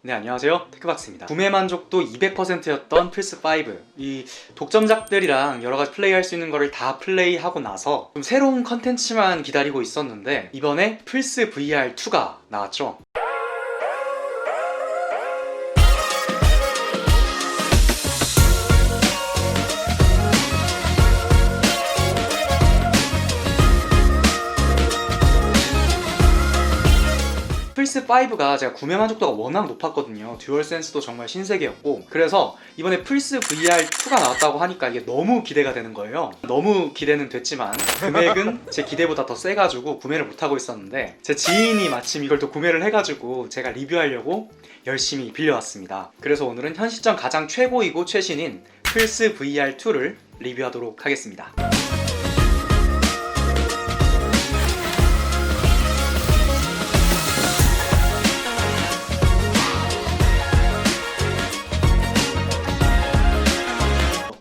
네, 안녕하세요. 테크박스입니다. 구매 만족도 200%였던 플스5, 이 독점작들이랑 여러가지 플레이할 수 있는 거를 다 플레이하고 나서 좀 새로운 컨텐츠만 기다리고 있었는데 이번에 플스 VR2가 나왔죠. 플스5가 제가 구매 만족도가 워낙 높았거든요. 듀얼센스도 정말 신세계였고, 그래서 이번에 플스 VR2가 나왔다고 하니까 이게 너무 기대가 되는 거예요. 너무 기대는 됐지만 금액은 제 기대보다 더 세가지고 구매를 못하고 있었는데, 제 지인이 마침 이걸 또 구매를 해가지고 제가 리뷰하려고 열심히 빌려왔습니다. 그래서 오늘은 현 시점 가장 최고이고 최신인 플스 VR2를 리뷰하도록 하겠습니다.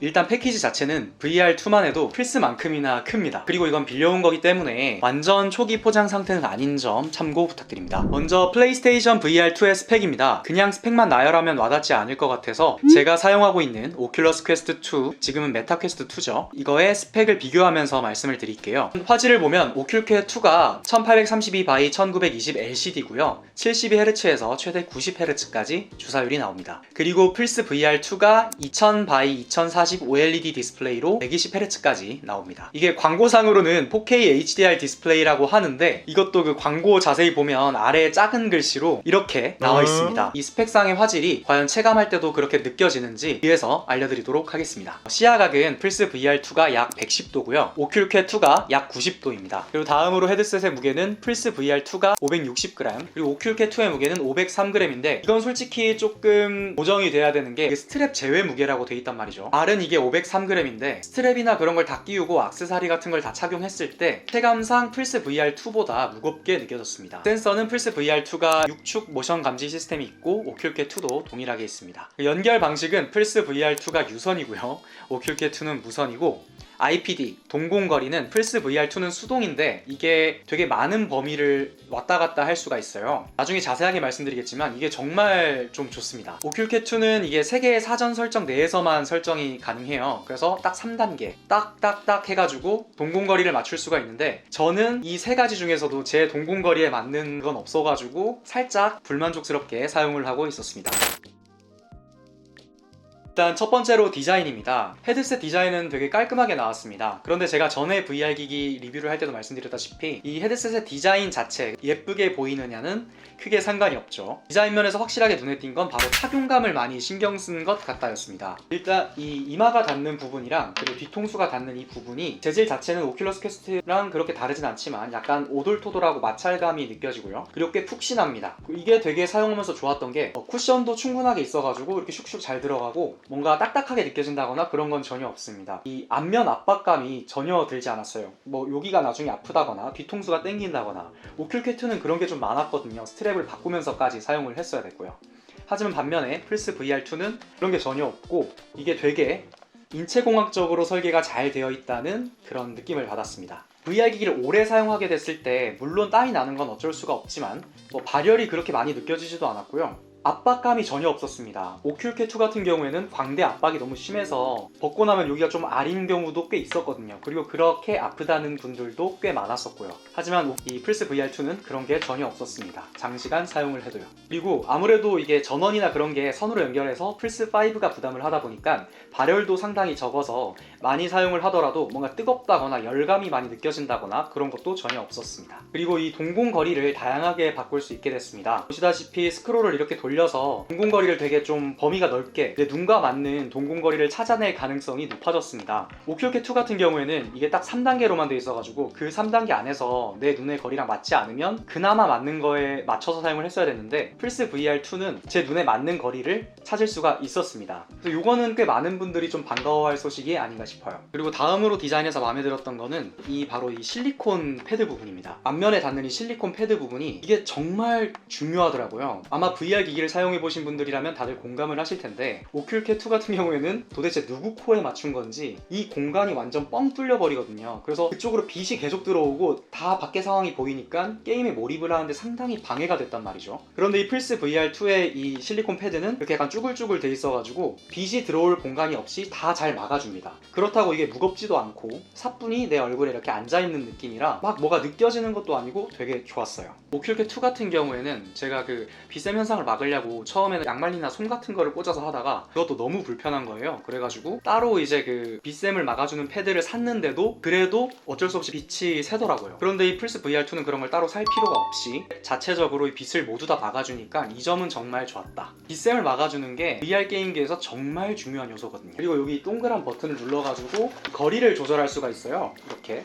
일단 패키지 자체는 VR2만 해도 플스만큼이나 큽니다. 그리고 이건 빌려온 거기 때문에 완전 초기 포장 상태는 아닌 점 참고 부탁드립니다. 먼저 플레이스테이션 VR2의 스펙입니다. 그냥 스펙만 나열하면 와닿지 않을 것 같아서 제가 사용하고 있는 오큘러스 퀘스트 2, 지금은 메타 퀘스트 2죠. 이거의 스펙을 비교하면서 말씀을 드릴게요. 화질을 보면 오큘케 2가 1832x 1920 LCD고요. 72Hz에서 최대 90Hz까지 주사율이 나옵니다. 그리고 플스 VR2가 2000x 2040 OLED 디스플레이로 120Hz까지 나옵니다. 이게 광고상으로는 4K HDR 디스플레이라고 하는데 이것도 그 광고 자세히 보면 아래에 작은 글씨로 이렇게 나와 있습니다. 이 스펙상의 화질이 과연 체감할 때도 그렇게 느껴지는지 위에서 알려드리도록 하겠습니다. 시야각은 플스 VR2가 약 110도고요. 오큘케 2가 약 90도입니다. 그리고 다음으로 헤드셋의 무게는 플스 VR2가 560g, 그리고 오큘케 2의 무게는 503g인데 이건 솔직히 조금 보정이 돼야 되는 게 스트랩 제외 무게라고 돼 있단 말이죠. 말은 이게 503g인데 스트랩이나 그런 걸 다 끼우고 액세서리 같은 걸 다 착용했을 때 체감상 플스 VR2보다 무겁게 느껴졌습니다. 센서는 플스 VR2가 6축 모션 감지 시스템이 있고 오큘케 2도 동일하게 있습니다. 연결 방식은 플스 VR2가 유선이고요. 오큘케 2는 무선이고, IPD, 동공거리는 플스 VR2는 수동인데 이게 되게 많은 범위를 왔다 갔다 할 수가 있어요. 나중에 자세하게 말씀드리겠지만 이게 정말 좀 좋습니다. 오큘케 2는 이게 3개의 사전 설정 내에서만 설정이 가능해요. 그래서 딱 3단계 딱딱딱 해가지고 동공거리를 맞출 수가 있는데 저는 이 3가지 중에서도 제 동공거리에 맞는 건 없어가지고 살짝 불만족스럽게 사용을 하고 있었습니다. 일단 첫 번째로 디자인입니다. 헤드셋 디자인은 되게 깔끔하게 나왔습니다. 그런데 제가 전에 VR기기 리뷰를 할 때도 말씀드렸다시피 이 헤드셋의 디자인 자체 예쁘게 보이느냐는 크게 상관이 없죠. 디자인 면에서 확실하게 눈에 띈 건 바로 착용감을 많이 신경 쓴 것 같다였습니다. 일단 이 이마가 닿는 부분이랑 그리고 뒤통수가 닿는 이 부분이 재질 자체는 오큘러스 퀘스트랑 그렇게 다르진 않지만 약간 오돌토돌하고 마찰감이 느껴지고요. 그리고 꽤 푹신합니다. 이게 되게 사용하면서 좋았던 게 쿠션도 충분하게 있어가지고 이렇게 슉슉 잘 들어가고 뭔가 딱딱하게 느껴진다거나 그런 건 전혀 없습니다. 이 앞면 압박감이 전혀 들지 않았어요. 뭐 여기가 나중에 아프다거나 뒤통수가 땡긴다거나, 오큘케 2는 그런 게 좀 많았거든요. 스트랩을 바꾸면서까지 사용을 했어야 됐고요. 하지만 반면에 플스 VR2는 그런 게 전혀 없고 이게 되게 인체공학적으로 설계가 잘 되어 있다는 그런 느낌을 받았습니다. VR기기를 오래 사용하게 됐을 때 물론 땀이 나는 건 어쩔 수가 없지만 뭐 발열이 그렇게 많이 느껴지지도 않았고요. 압박감이 전혀 없었습니다. 오큘케 2 같은 경우에는 광대 압박이 너무 심해서 벗고 나면 여기가 좀 아린 경우도 꽤 있었거든요. 그리고 그렇게 아프다는 분들도 꽤 많았었고요. 하지만 이 플스 VR2는 그런 게 전혀 없었습니다. 장시간 사용을 해도요. 그리고 아무래도 이게 전원이나 그런 게 선으로 연결해서 플스5가 부담을 하다 보니까 발열도 상당히 적어서 많이 사용을 하더라도 뭔가 뜨겁다거나 열감이 많이 느껴진다거나 그런 것도 전혀 없었습니다. 그리고 이 동공거리를 다양하게 바꿀 수 있게 됐습니다. 보시다시피 스크롤을 이렇게 돌려서 동공거리를 되게 좀 범위가 넓게 내 눈과 맞는 동공거리를 찾아낼 가능성이 높아졌습니다. 오큘케 2 같은 경우에는 이게 딱 3단계로만 돼 있어가지고 그 3단계 안에서 내 눈의 거리랑 맞지 않으면 그나마 맞는 거에 맞춰서 사용을 했어야 됐는데 플스 VR2는 제 눈에 맞는 거리를 찾을 수가 있었습니다. 그래서 이거는 꽤 많은 분들이 좀 반가워할 소식이 아닌가 싶어요. 그리고 다음으로 디자인에서 마음에 들었던 거는 바로 이 실리콘 패드 부분입니다. 앞면에 닿는 이 실리콘 패드 부분이 이게 정말 중요하더라고요. 아마 VR 기기를 전화기를 사용해 보신 분들이라면 다들 공감을 하실 텐데, 오큘캐2 같은 경우에는 도대체 누구 코에 맞춘 건지 이 공간이 완전 뻥 뚫려 버리거든요. 그래서 그쪽으로 빛이 계속 들어오고 다 밖의 상황이 보이니까 게임에 몰입을 하는데 상당히 방해가 됐단 말이죠. 그런데 이 플스 VR2의 이 실리콘 패드는 이렇게 약간 쭈글쭈글 돼 있어가지고 빛이 들어올 공간이 없이 다 잘 막아줍니다. 그렇다고 이게 무겁지도 않고 사뿐히 내 얼굴에 이렇게 앉아있는 느낌이라 막 뭐가 느껴지는 것도 아니고 되게 좋았어요. 오큘캐2 같은 경우에는 제가 그 빛샘 현상을 막으려고 처음에는 양말이나 솜 같은 거를 꽂아서 하다가 그것도 너무 불편한 거예요. 그래가지고 따로 이제 그 빛샘을 막아주는 패드를 샀는데도 그래도 어쩔 수 없이 빛이 새더라고요. 그런데 이 플스 VR2는 그런 걸 따로 살 필요가 없이 자체적으로 이 빛을 모두 다 막아주니까 이 점은 정말 좋았다. 빛샘을 막아주는 게 VR 게임기에서 정말 중요한 요소거든요. 그리고 여기 동그란 버튼을 눌러가지고 거리를 조절할 수가 있어요. 이렇게.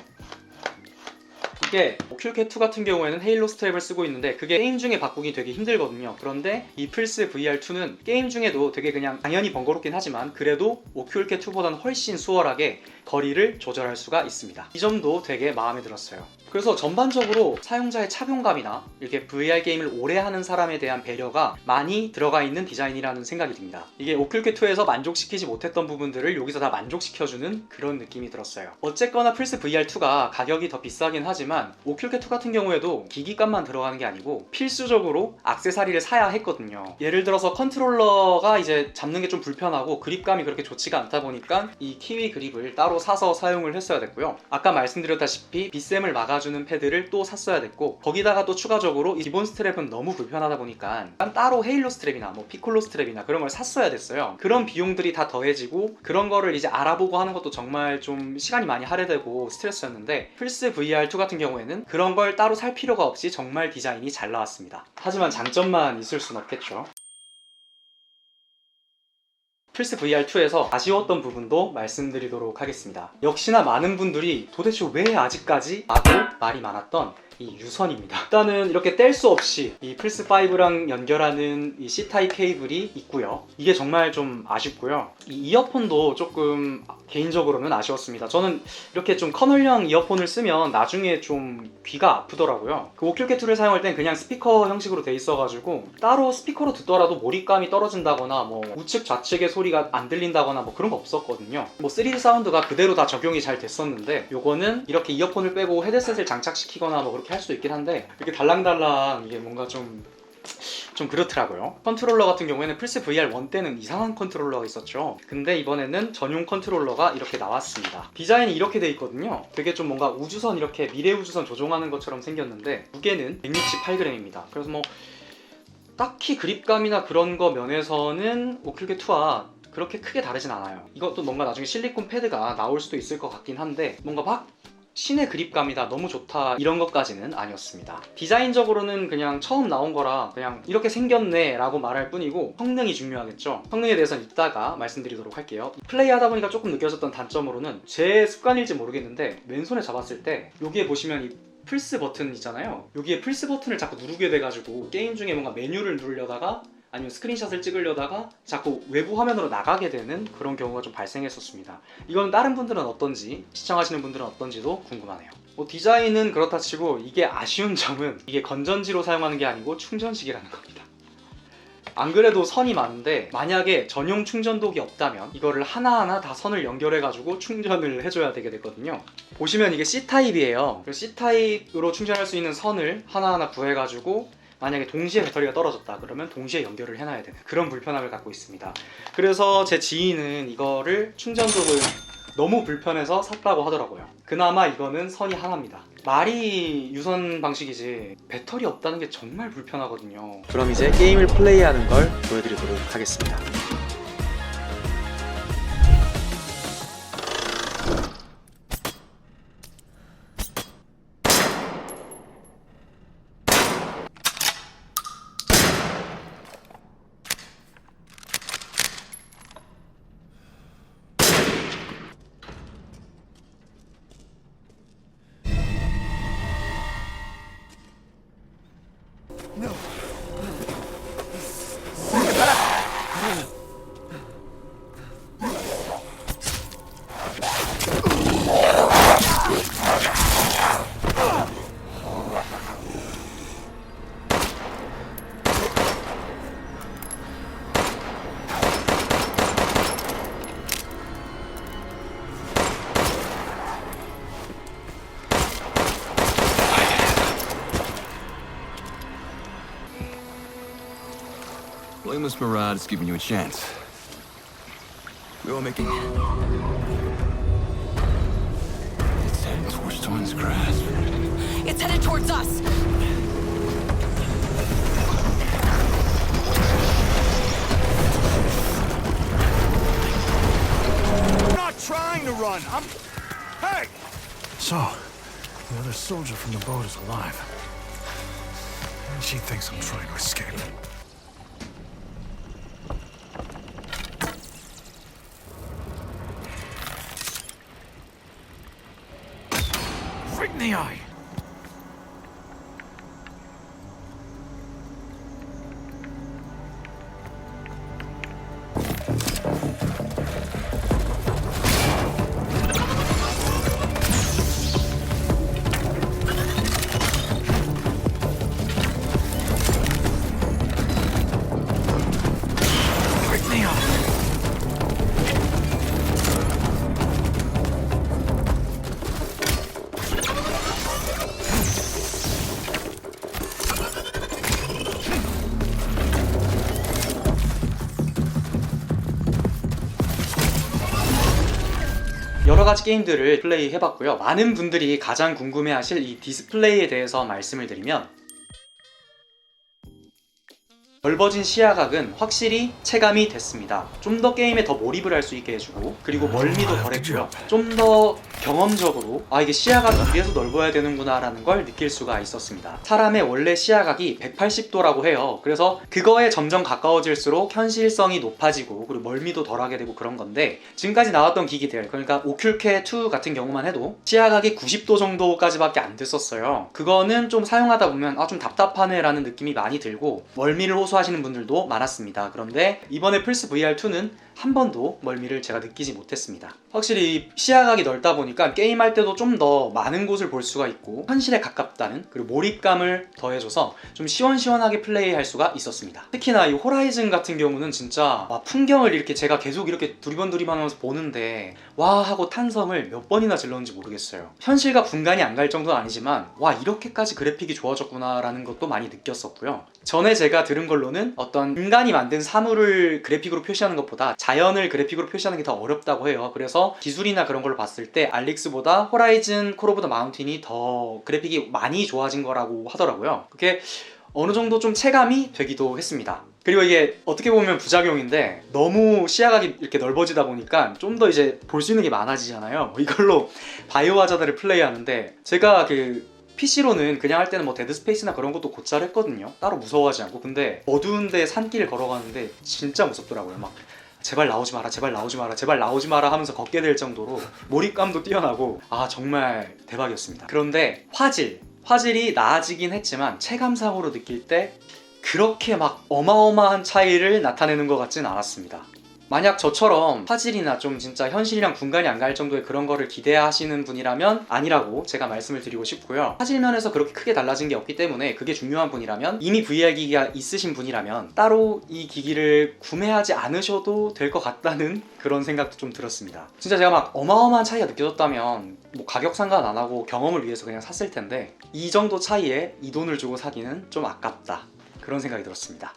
이게 오큘캐2 같은 경우에는 헤일로 스트랩을 쓰고 있는데 그게 게임 중에 바꾸기 되게 힘들거든요. 그런데 이 플스 VR2는 게임 중에도 되게 그냥 당연히 번거롭긴 하지만 그래도 오큘캐2보다는 훨씬 수월하게 거리를 조절할 수가 있습니다. 이 점도 되게 마음에 들었어요. 그래서 전반적으로 사용자의 착용감이나 이렇게 VR 게임을 오래 하는 사람에 대한 배려가 많이 들어가 있는 디자인이라는 생각이 듭니다. 이게 오큘캐2에서 만족시키지 못했던 부분들을 여기서 다 만족시켜주는 그런 느낌이 들었어요. 어쨌거나 플스 VR2가 가격이 더 비싸긴 하지만 오큘캐2 같은 경우에도 기기값만 들어가는 게 아니고 필수적으로 액세서리를 사야 했거든요. 예를 들어서 컨트롤러가 이제 잡는 게 좀 불편하고 그립감이 그렇게 좋지가 않다 보니까 이 키위 그립을 따로 사서 사용을 했어야 됐고요. 아까 말씀드렸다시피 빛샘을 막아주는 패드를 또 샀어야 됐고 거기다가 또 추가적으로 이 기본 스트랩은 너무 불편하다 보니까 따로 헤일로 스트랩이나 뭐 피콜로 스트랩이나 그런 걸 샀어야 됐어요. 그런 비용들이 다 더해지고 그런 거를 이제 알아보고 하는 것도 정말 좀 시간이 많이 할애되고 스트레스였는데 플스 VR2 같은 경우에는 그런 걸 따로 살 필요가 없이 정말 디자인이 잘 나왔습니다. 하지만 장점만 있을 순 없겠죠. 플스 VR2에서 아쉬웠던 부분도 말씀드리도록 하겠습니다. 역시나 많은 분들이 도대체 왜 아직까지? 라고 말이 많았던 이 유선입니다. 일단은 이렇게 뗄 수 없이 이 플스5랑 연결하는 이 C타입 케이블이 있고요. 이게 정말 좀 아쉽고요. 이 이어폰도 조금 개인적으로는 아쉬웠습니다. 저는 이렇게 좀 커널형 이어폰을 쓰면 나중에 좀 귀가 아프더라고요. 그 오큘캐2를 사용할 땐 그냥 스피커 형식으로 돼 있어가지고 따로 스피커로 듣더라도 몰입감이 떨어진다거나 뭐 우측 좌측의 소리가 안 들린다거나 뭐 그런 거 없었거든요. 뭐 3D 사운드가 그대로 다 적용이 잘 됐었는데 요거는 이렇게 이어폰을 빼고 헤드셋을 장착시키거나 뭐 그렇게 할 수 있긴 한데 이렇게 달랑달랑 이게 뭔가 좀 그렇더라고요. 컨트롤러 같은 경우에는 플스 VR1 때는 이상한 컨트롤러가 있었죠. 근데 이번에는 전용 컨트롤러가 이렇게 나왔습니다. 디자인이 이렇게 돼 있거든요. 되게 좀 뭔가 우주선 이렇게 미래 우주선 조종하는 것처럼 생겼는데 무게는 168g입니다. 그래서 뭐 딱히 그립감이나 그런 거 면에서는 오큘캐2와 그렇게 크게 다르진 않아요. 이것도 뭔가 나중에 실리콘 패드가 나올 수도 있을 것 같긴 한데 뭔가 막 신의 그립감이다 너무 좋다 이런 것까지는 아니었습니다. 디자인적으로는 그냥 처음 나온 거라 그냥 이렇게 생겼네 라고 말할 뿐이고 성능이 중요하겠죠. 성능에 대해서는 이따가 말씀드리도록 할게요. 플레이하다 보니까 조금 느껴졌던 단점으로는 제 습관일지 모르겠는데 왼손에 잡았을 때 여기에 보시면 이 플스 버튼 있잖아요. 여기에 플스 버튼을 자꾸 누르게 돼가지고 게임 중에 뭔가 메뉴를 누르려다가 아니면 스크린샷을 찍으려다가 자꾸 외부 화면으로 나가게 되는 그런 경우가 좀 발생했었습니다. 이건 다른 분들은 어떤지, 시청하시는 분들은 어떤지도 궁금하네요. 뭐 디자인은 그렇다 치고 이게 아쉬운 점은 이게 건전지로 사용하는 게 아니고 충전식이라는 겁니다. 안 그래도 선이 많은데 만약에 전용 충전독이 없다면 이거를 하나하나 다 선을 연결해가지고 충전을 해줘야 되게 됐거든요. 보시면 이게 C타입이에요. C타입으로 충전할 수 있는 선을 하나하나 구해가지고 만약에 동시에 배터리가 떨어졌다 그러면 동시에 연결을 해놔야 되는 그런 불편함을 갖고 있습니다. 그래서 제 지인은 이거를 충전독을 너무 불편해서 샀다고 하더라고요. 그나마 이거는 선이 하나입니다. 말이 유선 방식이지 배터리 없다는 게 정말 불편하거든요. 그럼 이제 게임을 플레이하는 걸 보여드리도록 하겠습니다. Pointless Mirage is giving you a chance. We all making. It's heading towards Thorn's grasp. It's headed towards us! I'm not trying to run. Hey! So, the other soldier from the boat is alive. And she thinks I'm trying to escape. Right in the eye. Right in the eye. 여러 가지 게임들을 플레이해봤고요. 많은 분들이 가장 궁금해하실 이 디스플레이에 대해서 말씀을 드리면, 넓어진 시야각은 확실히 체감이 됐습니다. 좀 더 게임에 더 몰입을 할 수 있게 해주고, 그리고 멀미도 덜했고요. 좀 더 경험적으로 이게 시야각이 이래서 넓어야 되는구나 라는 걸 느낄 수가 있었습니다. 사람의 원래 시야각이 180도라고 해요. 그래서 그거에 점점 가까워질수록 현실성이 높아지고, 그리고 멀미도 덜하게 되고 그런 건데, 지금까지 나왔던 기기들, 그러니까 오큘케2 같은 경우만 해도 시야각이 90도 정도까지밖에 안 됐었어요. 그거는 좀 사용하다 보면 좀 답답하네 라는 느낌이 많이 들고 멀미를 호소하시는 분들도 많았습니다. 그런데 이번에 플스 VR2는 한 번도 멀미를 제가 느끼지 못했습니다. 확실히 시야각이 넓다 보니까 게임할 때도 좀 더 많은 곳을 볼 수가 있고 현실에 가깝다는, 그리고 몰입감을 더해줘서 좀 시원시원하게 플레이할 수가 있었습니다. 특히나 이 호라이즌 같은 경우는 진짜 풍경을 이렇게 제가 계속 이렇게 두리번 하면서 보는데 와 하고 탄성을 몇 번이나 질렀는지 모르겠어요. 현실과 분간이 안 갈 정도는 아니지만 와 이렇게까지 그래픽이 좋아졌구나 라는 것도 많이 느꼈었고요. 전에 제가 들은 걸로는 어떤 인간이 만든 사물을 그래픽으로 표시하는 것보다 자연을 그래픽으로 표시하는 게 더 어렵다고 해요. 그래서 기술이나 그런 걸로 봤을 때 알릭스보다 호라이즌 콜 오브 더 마운틴이 더 그래픽이 많이 좋아진 거라고 하더라고요. 그게 어느 정도 좀 체감이 되기도 했습니다. 그리고 이게 어떻게 보면 부작용인데, 너무 시야각이 이렇게 넓어지다 보니까 좀 더 이제 볼 수 있는 게 많아지잖아요. 이걸로 바이오 하자드를 플레이하는데, 제가 PC로는 그냥 할 때는 뭐 데드 스페이스나 그런 것도 곧잘 했거든요. 따로 무서워하지 않고. 근데 어두운데 산길 걸어가는데 진짜 무섭더라고요. 막 제발 나오지 마라, 제발 나오지 마라, 제발 나오지 마라 하면서 걷게 될 정도로 몰입감도 뛰어나고 정말 대박이었습니다. 그런데 화질이 나아지긴 했지만 체감상으로 느낄 때 그렇게 막 어마어마한 차이를 나타내는 것 같진 않았습니다. 만약 저처럼 화질이나 좀 진짜 현실이랑 분간이 안 갈 정도의 그런 거를 기대하시는 분이라면 아니라고 제가 말씀을 드리고 싶고요. 화질 면에서 그렇게 크게 달라진 게 없기 때문에 그게 중요한 분이라면, 이미 VR 기기가 있으신 분이라면 따로 이 기기를 구매하지 않으셔도 될 것 같다는 그런 생각도 좀 들었습니다. 진짜 제가 막 어마어마한 차이가 느껴졌다면 뭐 가격 상관 안 하고 경험을 위해서 그냥 샀을 텐데, 이 정도 차이에 이 돈을 주고 사기는 좀 아깝다, 그런 생각이 들었습니다.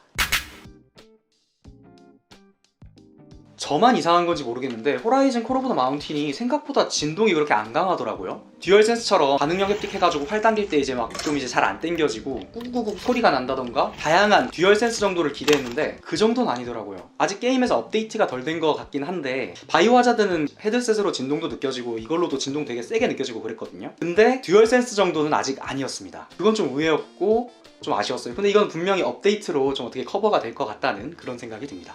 저만 이상한 건지 모르겠는데 호라이즌 콜 오브 더 마운틴이 생각보다 진동이 그렇게 안 강하더라고요. 듀얼센스처럼 반응력 획득해가지고 활 당길 때 이제 막 좀 이제 잘 안 당겨지고 꾹꾹꾹 소리가 난다던가 다양한 듀얼센스 정도를 기대했는데 그 정도는 아니더라고요. 아직 게임에서 업데이트가 덜 된 것 같긴 한데, 바이오 하자드는 헤드셋으로 진동도 느껴지고 이걸로도 진동 되게 세게 느껴지고 그랬거든요. 근데 듀얼센스 정도는 아직 아니었습니다. 그건 좀 의외였고 좀 아쉬웠어요. 근데 이건 분명히 업데이트로 좀 어떻게 커버가 될 것 같다는 그런 생각이 듭니다.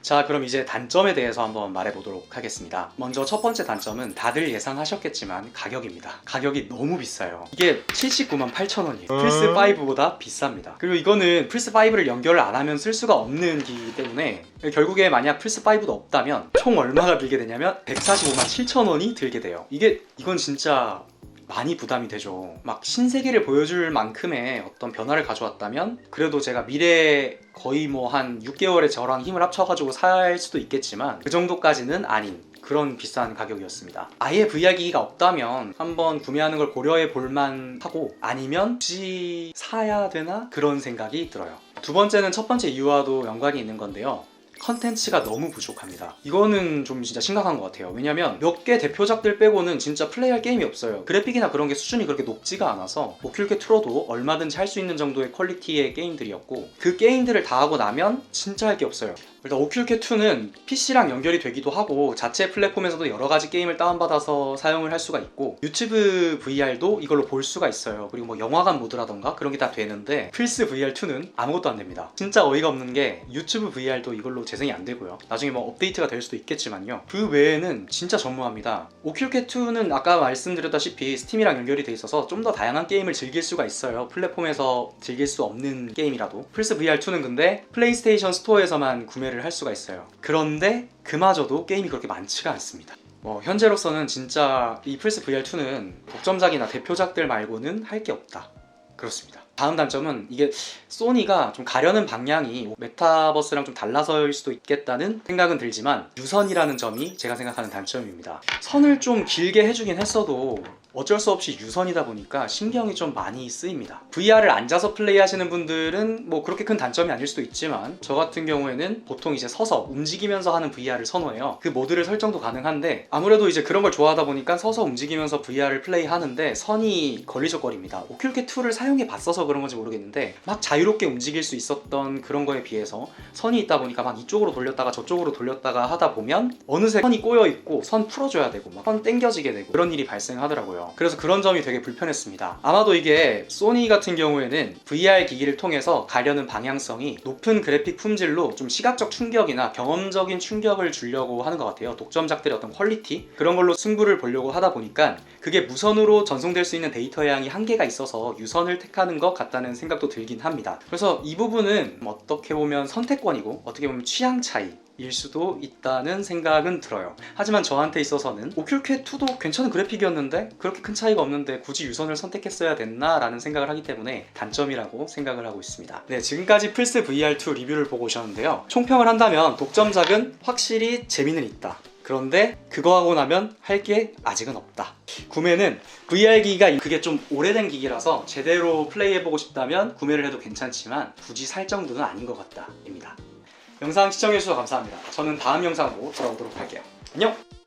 자, 그럼 이제 단점에 대해서 한번 말해보도록 하겠습니다. 먼저 첫 번째 단점은 다들 예상하셨겠지만 가격입니다. 가격이 너무 비싸요. 이게 798,000원이에요. 플스5보다 비쌉니다. 그리고 이거는 플스5를 연결을 안 하면 쓸 수가 없는 기기이기 때문에 결국에 만약 플스5도 없다면 총 얼마가 들게 되냐면 145만 7천원이 들게 돼요. 이건 진짜 많이 부담이 되죠. 막 신세계를 보여줄 만큼의 어떤 변화를 가져왔다면 그래도 제가 미래에 거의 뭐 한 6개월에 저랑 힘을 합쳐가지고 살 수도 있겠지만 그 정도까지는 아닌 그런 비싼 가격이었습니다. 아예 VR 기기가 없다면 한번 구매하는 걸 고려해 볼만 하고, 아니면 굳이 사야 되나? 그런 생각이 들어요. 두 번째는 첫 번째 이유와도 연관이 있는 건데요. 컨텐츠가 너무 부족합니다. 이거는 좀 진짜 심각한 것 같아요. 왜냐면 몇 개 대표작들 빼고는 진짜 플레이할 게임이 없어요. 그래픽이나 그런 게 수준이 그렇게 높지가 않아서 오큘케2로도 얼마든지 할 수 있는 정도의 퀄리티의 게임들이었고, 그 게임들을 다 하고 나면 진짜 할 게 없어요. 일단 오큘케2는 PC랑 연결이 되기도 하고 자체 플랫폼에서도 여러 가지 게임을 다운받아서 사용을 할 수가 있고, 유튜브 VR도 이걸로 볼 수가 있어요. 그리고 뭐 영화관 모드라던가 그런 게 다 되는데, 플스 VR2는 아무것도 안 됩니다. 진짜 어이가 없는 게 유튜브 VR도 이걸로 재생이 안 되고요. 나중에 뭐 업데이트가 될 수도 있겠지만요. 그 외에는 진짜 전무합니다. 오큘케2는 아까 말씀드렸다시피 스팀이랑 연결이 돼 있어서 좀 더 다양한 게임을 즐길 수가 있어요. 플랫폼에서 즐길 수 없는 게임이라도. 플스 VR2는 근데 플레이스테이션 스토어에서만 구매를 할 수가 있어요. 그런데 그마저도 게임이 그렇게 많지가 않습니다. 현재로서는 진짜 이 플스 VR2는 독점작이나 대표작들 말고는 할 게 없다. 그렇습니다. 다음 단점은 이게 소니가 좀 가려는 방향이 메타버스랑 좀 달라서일 수도 있겠다는 생각은 들지만, 유선이라는 점이 제가 생각하는 단점입니다. 선을 좀 길게 해주긴 했어도 어쩔 수 없이 유선이다 보니까 신경이 좀 많이 쓰입니다. VR을 앉아서 플레이하시는 분들은 뭐 그렇게 큰 단점이 아닐 수도 있지만, 저 같은 경우에는 보통 이제 서서 움직이면서 하는 VR을 선호해요. 그 모드를 설정도 가능한데, 아무래도 이제 그런 걸 좋아하다 보니까 서서 움직이면서 VR을 플레이하는데 선이 걸리적거립니다. 오큘케2를 사용해 봤어서 그런 건지 모르겠는데, 막 자유롭게 움직일 수 있었던 그런 거에 비해서 선이 있다 보니까 막 이쪽으로 돌렸다가 저쪽으로 돌렸다가 하다 보면 어느새 선이 꼬여 있고 선 풀어줘야 되고 막 선 땡겨지게 되고 그런 일이 발생하더라고요. 그래서 그런 점이 되게 불편했습니다. 아마도 이게 소니 같은 경우에는 VR 기기를 통해서 가려는 방향성이 높은 그래픽 품질로 좀 시각적 충격이나 경험적인 충격을 주려고 하는 것 같아요. 독점작들의 어떤 퀄리티? 그런 걸로 승부를 보려고 하다 보니까 그게 무선으로 전송될 수 있는 데이터 양이 한계가 있어서 유선을 택하는 것 같다는 생각도 들긴 합니다. 그래서 이 부분은 어떻게 보면 선택권이고 어떻게 보면 취향 차이 일 수도 있다는 생각은 들어요. 하지만 저한테 있어서는 오큘케2도 괜찮은 그래픽이었는데 그렇게 큰 차이가 없는데 굳이 유선을 선택했어야 됐나? 라는 생각을 하기 때문에 단점이라고 생각을 하고 있습니다. 네, 지금까지 플스 VR2 리뷰를 보고 오셨는데요. 총평을 한다면 독점작은 확실히 재미는 있다. 그런데 그거 하고 나면 할 게 아직은 없다. 구매는 VR 기기가 그게 좀 오래된 기기라서 제대로 플레이해보고 싶다면 구매를 해도 괜찮지만 굳이 살 정도는 아닌 것 같다 입니다. 영상 시청해주셔서 감사합니다. 저는 다음 영상으로 돌아오도록 할게요. 안녕!